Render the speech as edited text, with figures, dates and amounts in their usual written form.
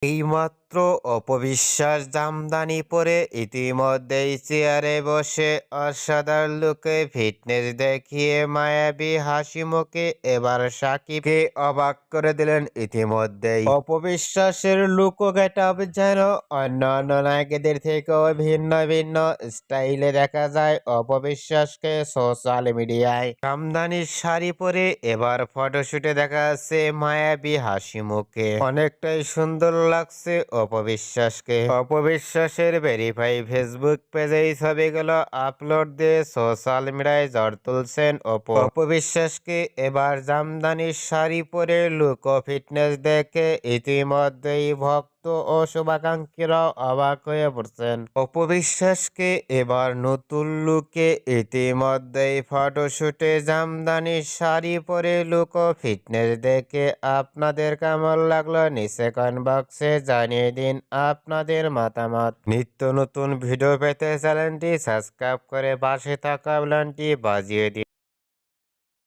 এইমাত্র অপবিশ্বাস জামদানি পরে ইতিমধ্যেই চেয়ারে বসে অসাধারণ লুকে ফিটনেস দেখিয়ে মায়াবী হাসি মুখে এবার সাকিবকে অবাক করে দিলেন। ইতিমধ্যেই অপবিশ্বাসের লুক ও গেটআপ যেন অন্যান্য নায়িকাদের থেকেও ভিন্ন ভিন্ন স্টাইলে দেখা যায় অপবিশ্বাসকে সোশ্যাল মিডিয়ায়। জামদানির শাড়ি পরে এবার ফটোশুটে দেখা যাচ্ছে মায়াবী হাসি মুখে, অনেকটাই সুন্দর লাগছে অপবিশ্বাসকে। অপবিশ্বাসের ভেরিফাই ফেসবুক পেজে এই ছবিগুলো আপলোড দিয়ে সোশ্যাল মিডিয়ায় ঝড় তুলছেন অপবিশ্বাসকে এবার জামদানির শাড়ি পরে লুক ও ফিটনেস দেখে ইতিমধ্যেই ভক্ত ও শুভাকাঙ্ক্ষীরাও অবাক হয়ে পড়ছেন। অপবিশ্বাসকে এবার নতুন লুকে ইতিমধ্যেই ফটোশুটে জামদানির শাড়ি পরে লুক ও ফিটনেস দেখে আপনাদের কেমন লাগলো নিচে কমেন্ট বক্সে জানিয়ে দিন আপনাদের মতামত। নিত্য নতুন ভিডিও পেতে চ্যানেলটি সাবস্ক্রাইব করে পাশে থাকা বেলটি বাজিয়ে দিন।